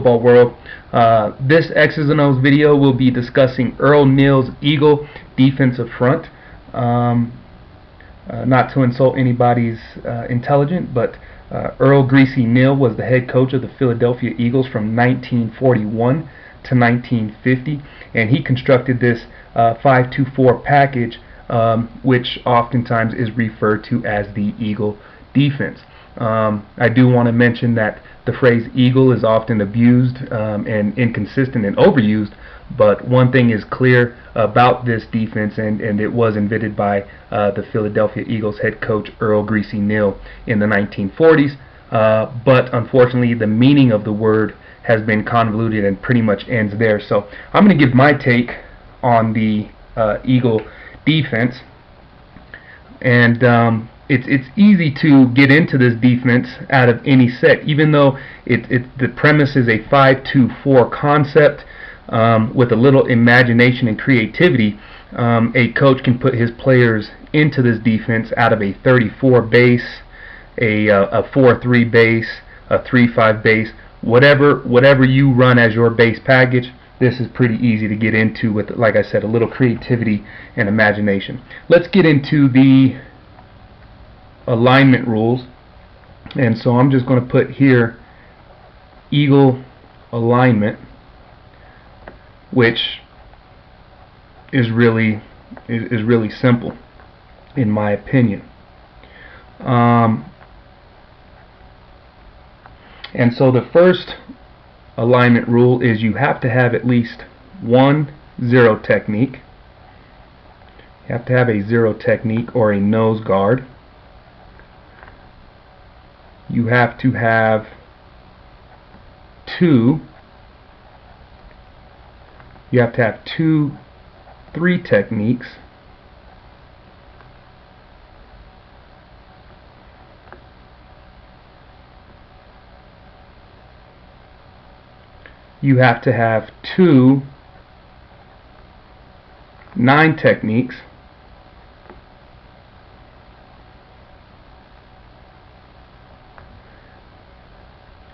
football world. This X's and O's video will be discussing Earle Neale's Eagle defensive front. Not to insult anybody's intelligence, but Earle Greasy Neale was the head coach of the Philadelphia Eagles from 1941 to 1950, and he constructed this 5-2-4 package, which oftentimes is referred to as the Eagle defense. I do want to mention that the phrase Eagle is often abused and inconsistent and overused, but one thing is clear about this defense, and it was invented by the Philadelphia Eagles head coach Earle Greasy Neale in the 1940s, but unfortunately the meaning of the word has been convoluted and pretty much ends there. So I'm going to give my take on the Eagle defense, and it's easy to get into this defense out of any set, even though the premise is a 5-2-4 concept. With a little imagination and creativity, a coach can put his players into this defense out of a 34 base, a 4-3 base, a 3-5 base, whatever you run as your base package. This is pretty easy to get into with, like I said, a little creativity and imagination. Let's get into the alignment rules, and so I'm just going to put here Eagle alignment, which is really simple in my opinion. And so the first alignment rule is you have to have at least one zero technique. You have to have a zero technique or a nose guard. You have to have two 3 techniques. You have to have 2 9 techniques.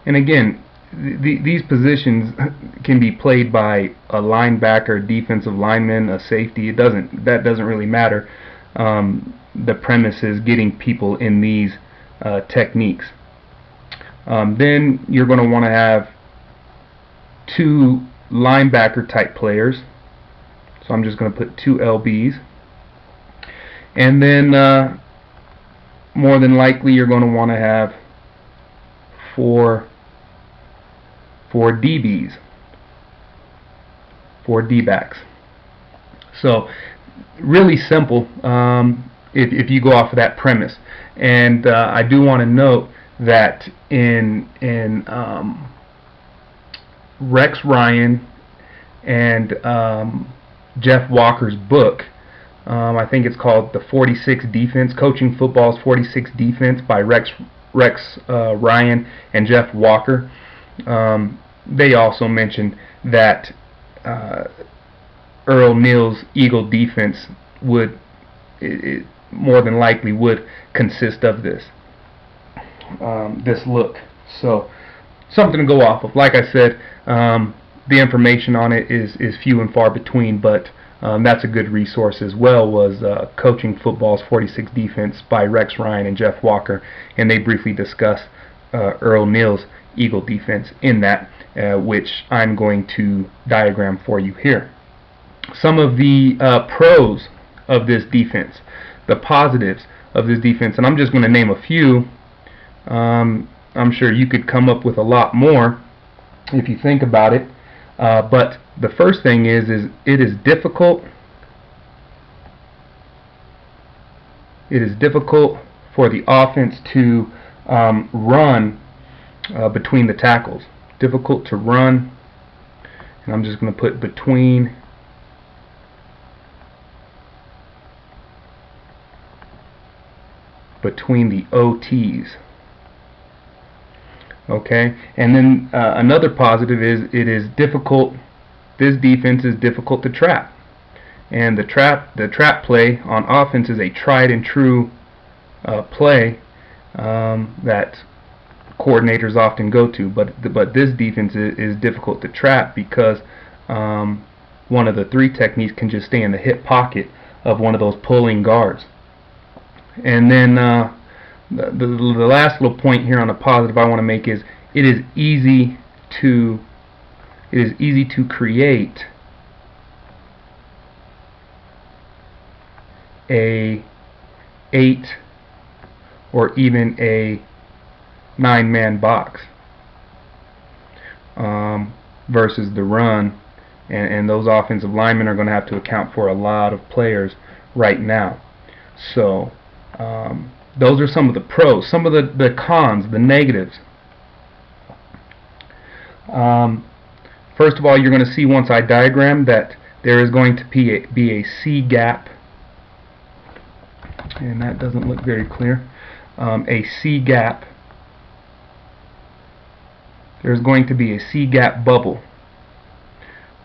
And again, these positions can be played by a linebacker, defensive lineman, a safety. That doesn't really matter. The premise is getting people in these techniques. Then you're going to want to have 2 linebacker type players. So I'm just going to put 2 LBs. And then more than likely you're going to want to have 4 DBs, 4 D-backs. So really simple if you go off of that premise. And I do want to note that in Rex Ryan and Jeff Walker's book, I think it's called The 46 Defense, Coaching Football's 46 Defense by Rex Ryan and Jeff Walker. They also mentioned that Earle Neale's Eagle defense would more than likely would consist of this look. So something to go off of. Like I said, the information on it is few and far between, but that's a good resource as well, was Coaching Football's 46 Defense by Rex Ryan and Jeff Walker, and they briefly discuss Earle Neale's Eagle defense in that, which I'm going to diagram for you here. Some of the pros of this defense, the positives of this defense, and I'm just going to name a few. I'm sure you could come up with a lot more if you think about it, but the first thing is it is difficult for the offense to run between the tackles. Difficult to run, and I'm just going to put between the OTs. Okay, and then another positive is it is difficult. This defense is difficult to trap, and the trap play on offense is a tried and true play that coordinators often go to. But this defense is difficult to trap because one of the three techniques can just stay in the hip pocket of one of those pulling guards. And then the last little point here on the positive I want to make is it is easy to create a 8 or even a 9-man box versus the run, and those offensive linemen are going to have to account for a lot of players right now. So those are some of the pros. Some of the cons, the negatives. First of all, you're going to see once I diagram that there is going to be a C gap, and that doesn't look very clear. A C gap. There's going to be a C gap bubble,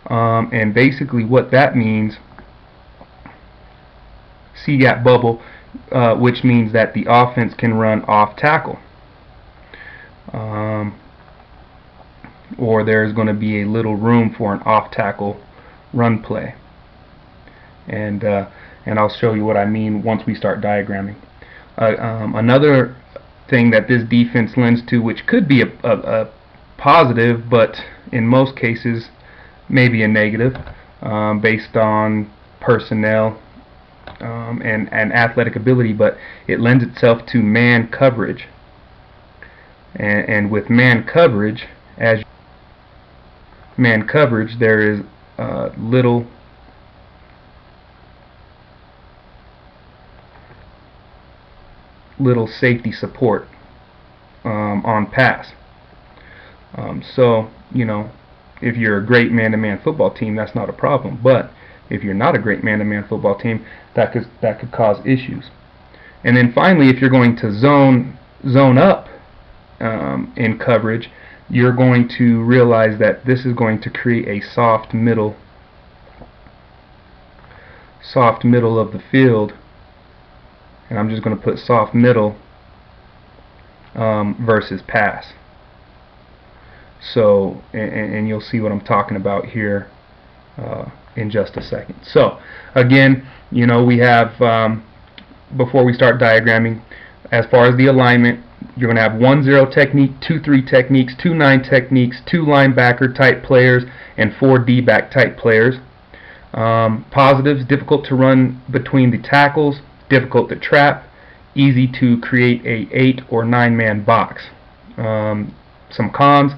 and basically what that means, C gap bubble, which means that the offense can run off tackle, or there's going to be a little room for an off tackle run play, and I'll show you what I mean once we start diagramming. Another thing that this defense lends to, which could be a positive, but in most cases maybe a negative, based on personnel and athletic ability, but it lends itself to man coverage. And with man coverage, there is little safety support on pass. So, you know, if you're a great man-to-man football team, that's not a problem. But if you're not a great man-to-man football team, that could cause issues. And then finally, if you're going to zone up in coverage, you're going to realize that this is going to create a soft middle of the field. And I'm just going to put soft middle versus pass. So, and you'll see what I'm talking about here in just a second. So, again, you know, we have, before we start diagramming, as far as the alignment, you're going to have 1-0 technique, 2-3 techniques, 2-9 techniques, 2 linebacker type players, and 4 D-back type players. Positives: difficult to run between the tackles, difficult to trap, easy to create a 8 or 9-man box. Some cons: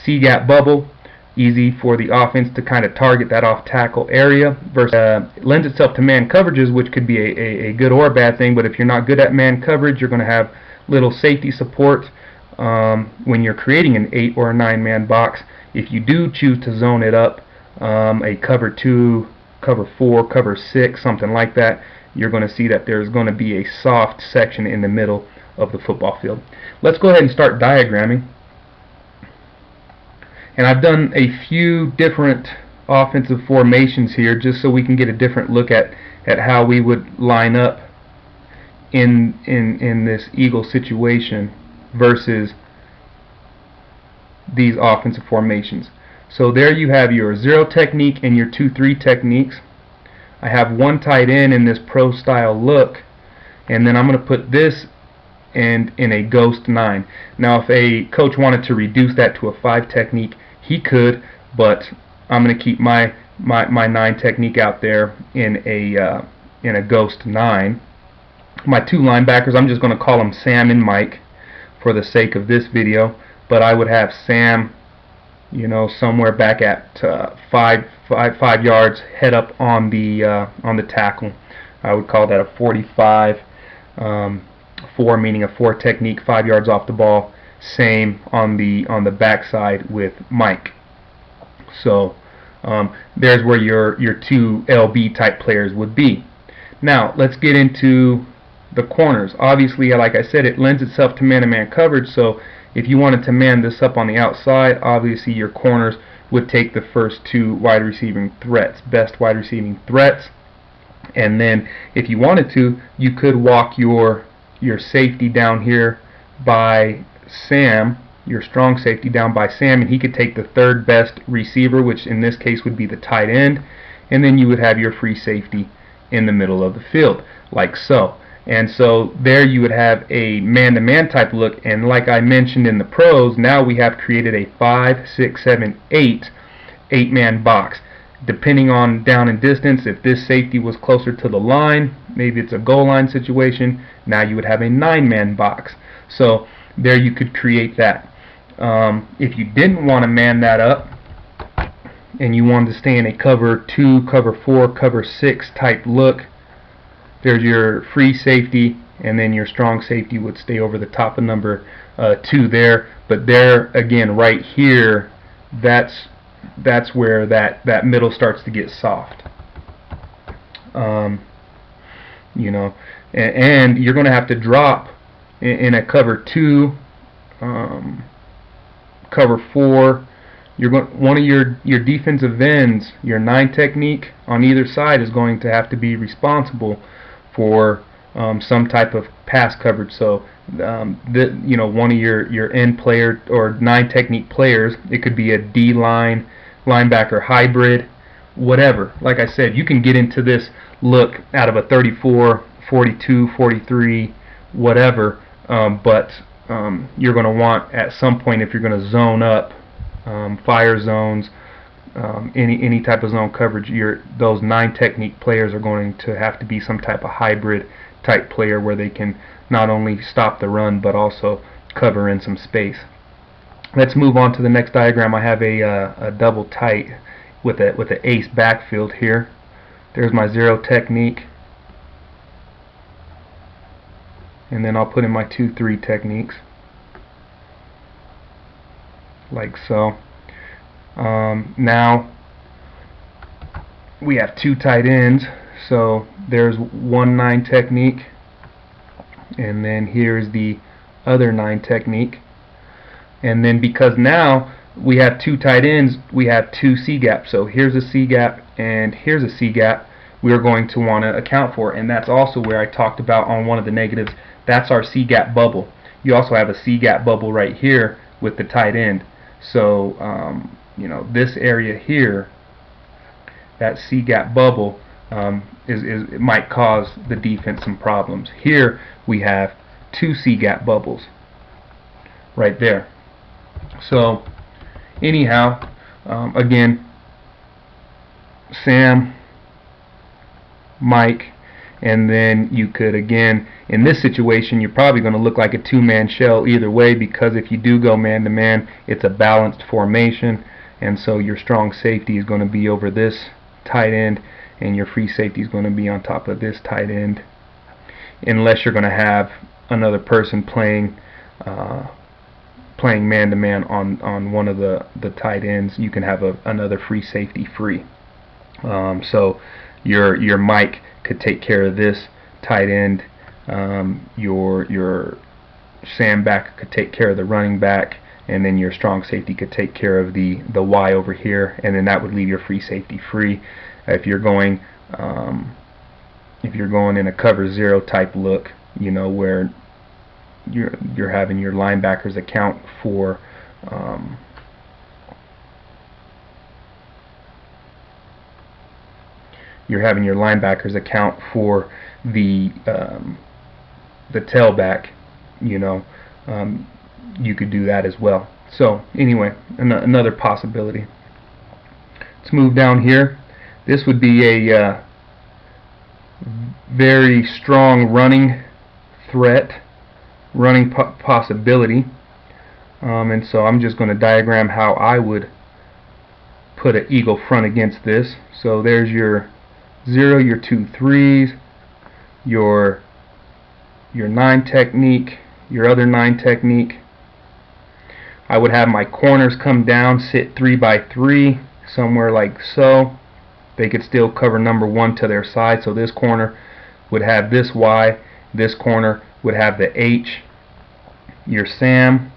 C-gap bubble, easy for the offense to kind of target that off-tackle area. Versus lends itself to man coverages, which could be a good or a bad thing, but if you're not good at man coverage, you're going to have little safety support when you're creating an 8 or a 9-man box. If you do choose to zone it up, a cover 2, cover 4, cover 6, something like that, you're going to see that there's going to be a soft section in the middle of the football field. Let's go ahead and start diagramming. And I've done a few different offensive formations here just so we can get a different look at how we would line up in this Eagle situation versus these offensive formations. So there you have your 0 technique and your 2-3 techniques. I have one tight end in this pro style look, and then I'm going to put this in a ghost 9. Now if a coach wanted to reduce that to a 5 technique, he could, but I'm going to keep my 9 technique out there in a ghost 9. My 2 linebackers, I'm just going to call them Sam and Mike for the sake of this video, but I would have Sam, you know, somewhere back at 5 yards, head up on the tackle. I would call that a 45 4, meaning a 4 technique, 5 yards off the ball. Same on the backside with Mike. So there's where your 2 LB type players would be. Now let's get into the corners. Obviously, like I said, it lends itself to man-to-man coverage, so if you wanted to man this up on the outside, obviously your corners would take the first 2 wide receiving threats, best wide receiving threats, and then if you wanted to, you could walk your safety down here by Sam, your strong safety, down by Sam, and he could take the third best receiver, which in this case would be the tight end, and then you would have your free safety in the middle of the field, like so. And so there you would have a man-to-man type look, and like I mentioned in the pros, now we have created a 5, 6, 7, 8-man box. Depending on down and distance, if this safety was closer to the line, maybe it's a goal line situation, now you would have a 9-man box. So there you could create that. If you didn't want to man that up and you wanted to stay in a cover 2, cover 4, cover 6 type look, there's your free safety, and then your strong safety would stay over the top of number 2 there. But there again, right here, that's where that middle starts to get soft. You know, and you're going to have to drop in a cover 2, cover 4. One of your defensive ends, your 9 technique on either side, is going to have to be responsible for some type of pass coverage. So you know, one of your end player or 9 technique players, it could be a D-line, linebacker hybrid, whatever. Like I said, you can get into this look out of a 34, 42, 43, whatever, but you're going to want at some point, if you're going to zone up, fire zones, any type of zone coverage, those 9 technique players are going to have to be some type of hybrid type player where they can not only stop the run but also cover in some space. Let's move on to the next diagram. I have a double tight with an ace backfield here. There's my 0 technique, and then I'll put in my 2-3 techniques, like so. Now we have 2 tight ends, so there's 1-9 technique, and then here's the other 9 technique. And then because now we have 2 tight ends, we have 2 C gaps. So here's a C gap and here's a C gap we're going to want to account for, and that's also where I talked about on one of the negatives. That's our C gap bubble. You also have a C gap bubble right here with the tight end. So you know, this area here, that C gap bubble, it might cause the defense some problems. Here we have 2 C gap bubbles right there. So anyhow, again, Sam, Mike, and then you could, again, in this situation, you're probably going to look like a 2-man shell either way, because if you do go man-to-man, it's a balanced formation, and so your strong safety is going to be over this tight end, and your free safety is going to be on top of this tight end, unless you're going to have another person playing man-to-man on one of the tight ends. You can have another free safety free. So your Mike could take care of this tight end. Your Sam back could take care of the running back, and then your strong safety could take care of the Y over here, and then that would leave your free safety free. If you're going in a cover 0 type look, you know, where you're having your linebackers account for the tailback, you know, you could do that as well. So anyway, another possibility. Let's move down here. This would be a very strong running threat, running possibility, and so I'm just going to diagram how I would put an eagle front against this. So there's your 0, your 2 3s, your 9 technique, your other 9 technique. I would have my corners come down, sit 3 by 3, somewhere like so. They could still cover number 1 to their side, so this corner would have this Y, this corner would have the H. Your Sam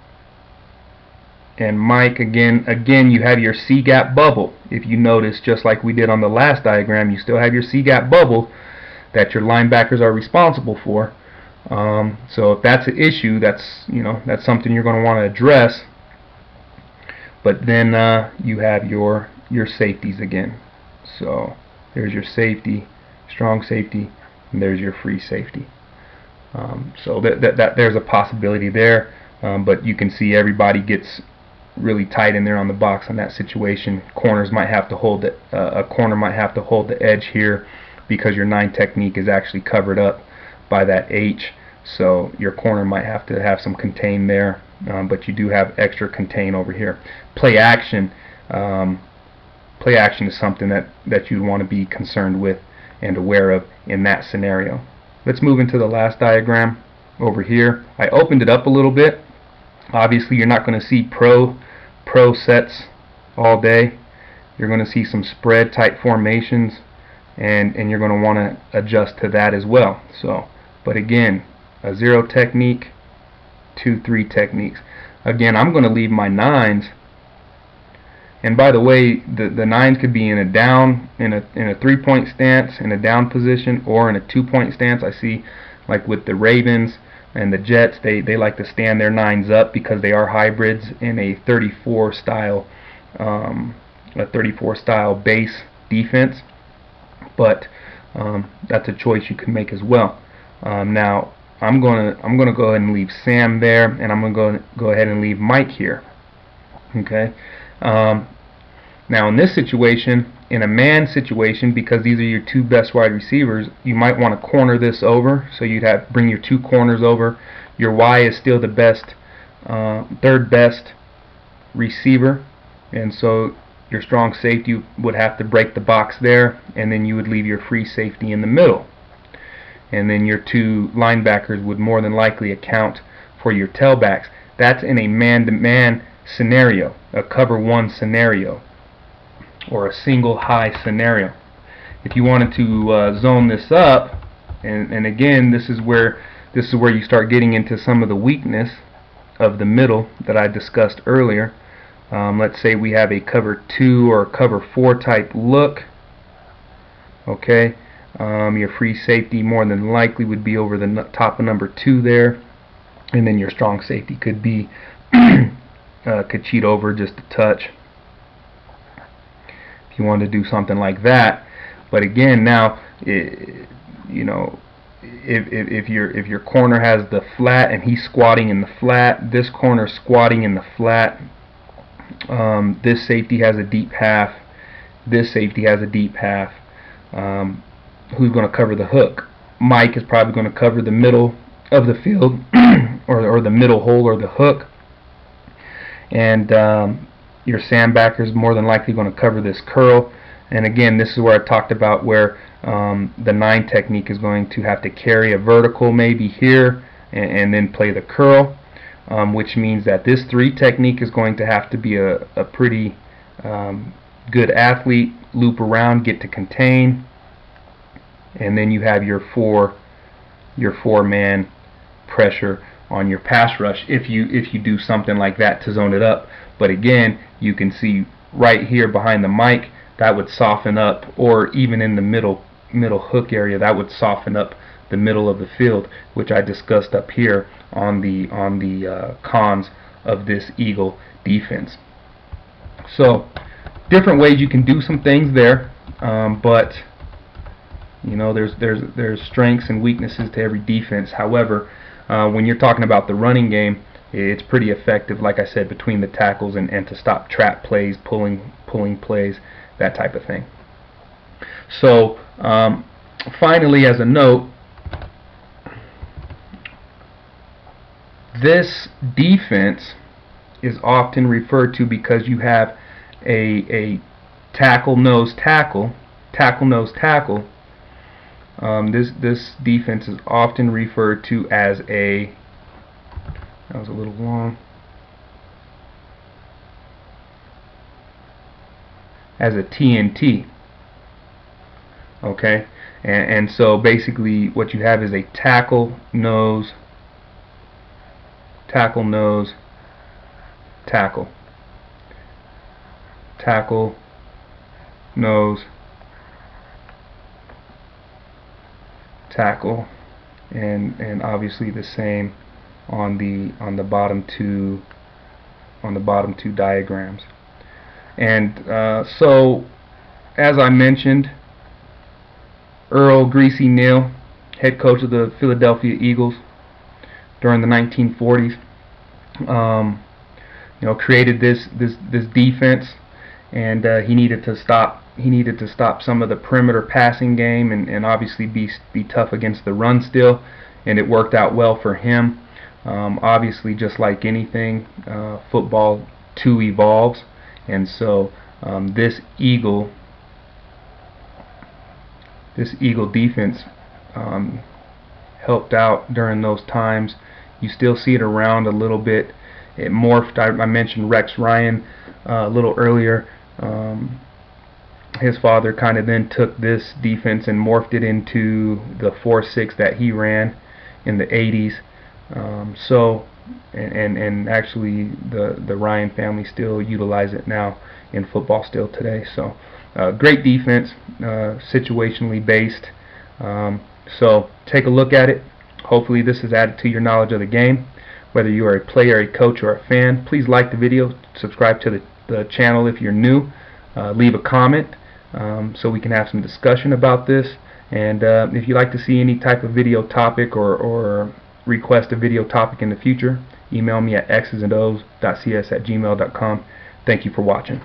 and Mike, again you have your C gap bubble. If you notice, just like we did on the last diagram, you still have your C gap bubble that your linebackers are responsible for. So if that's an issue, that's something you're going to want to address. But then you have your safeties again. So there's your safety, strong safety, and there's your free safety. So that there's a possibility there, but you can see everybody gets really tight in there on the box on that situation. Corners might have to hold it. A corner might have to hold the edge here because your 9 technique is actually covered up by that H. So your corner might have to have some contain there, but you do have extra contain over here. Play action. Play action is something that you'd want to be concerned with and aware of in that scenario. Let's move into the last diagram over here. I opened it up a little bit. Obviously you're not going to see pro sets all day. You're going to see some spread type formations, and you're going to want to adjust to that as well. So, but again, a 0 technique, 2-3 techniques. Again, I'm going to leave my 9s. And by the way, the 9s could be in a down, in a 3-point stance, in a down position, or in a 2-point stance. I see, like with the Ravens and the Jets, they like to stand their 9s up because they are hybrids in a 34 style base defense. But that's a choice you can make as well. Now I'm gonna go ahead and leave Sam there, and I'm gonna go ahead and leave Mike here. Okay. Now in this situation, in a man situation, because these are your 2 best wide receivers, you might want to corner this over. So you'd have bring your 2 corners over. Your Y is still the best, 3rd best receiver, and so your strong safety would have to break the box there, and then you would leave your free safety in the middle. And then your 2 linebackers would more than likely account for your tailbacks. That's in a man-to-man scenario, a cover 1 scenario, or a single high scenario. If you wanted to zone this up, and again, this is where you start getting into some of the weakness of the middle that I discussed earlier. Let's say we have a cover 2 or cover 4 type look. Okay, your free safety more than likely would be over the top of number 2 there, and then your strong safety could be could cheat over just a touch if you want to do something like that. But again, now you know, if your corner has the flat and he's squatting in the flat, this corner squatting in the flat, this safety has a deep half, this safety has a deep half, who's going to cover the hook? Mike is probably going to cover the middle of the field or the middle hole or the hook, and your sandbacker is more than likely going to cover this curl. And again, this is where I talked about where the 9 technique is going to have to carry a vertical maybe here and then play the curl, which means that this 3 technique is going to have to be a pretty good athlete, loop around, get to contain, and then you have your 4-man pressure on your pass rush if you do something like that to zone it up. But again, you can see right here behind the mic, that would soften up, or even in the middle hook area, that would soften up the middle of the field, which I discussed up here on the cons of this Eagle defense. So different ways you can do some things there, but you know, there's strengths and weaknesses to every defense. However, when you're talking about the running game, it's pretty effective, like I said, between the tackles and to stop trap plays, pulling plays, that type of thing. So finally, as a note, this defense is often referred to because you have a tackle nose tackle. This defense is often referred to as a, that was a little long, as a TNT. Okay, and so basically what you have is a tackle nose tackle nose tackle nose tackle, and obviously the same on the bottom two diagrams. And so, as I mentioned, Earle Greasy Neale, head coach of the Philadelphia Eagles during the 1940s, created this defense, and he needed to stop some of the perimeter passing game, and obviously be tough against the run still, and it worked out well for him. Obviously, just like anything, football too evolves, and so this Eagle defense helped out during those times. You still see it around a little bit. It morphed. I mentioned Rex Ryan a little earlier. His father kind of then took this defense and morphed it into the 4-6 that he ran in the 80s. And actually the Ryan family still utilize it now in football still today. So great defense, situationally based. So take a look at it. Hopefully this has added to your knowledge of the game. Whether you are a player, a coach, or a fan, please like the video, subscribe to the channel if you're new, leave a comment so we can have some discussion about this. And if you'd like to see any type of video topic or request a video topic in the future, email me at xzandos.cs@gmail.com. Thank you for watching.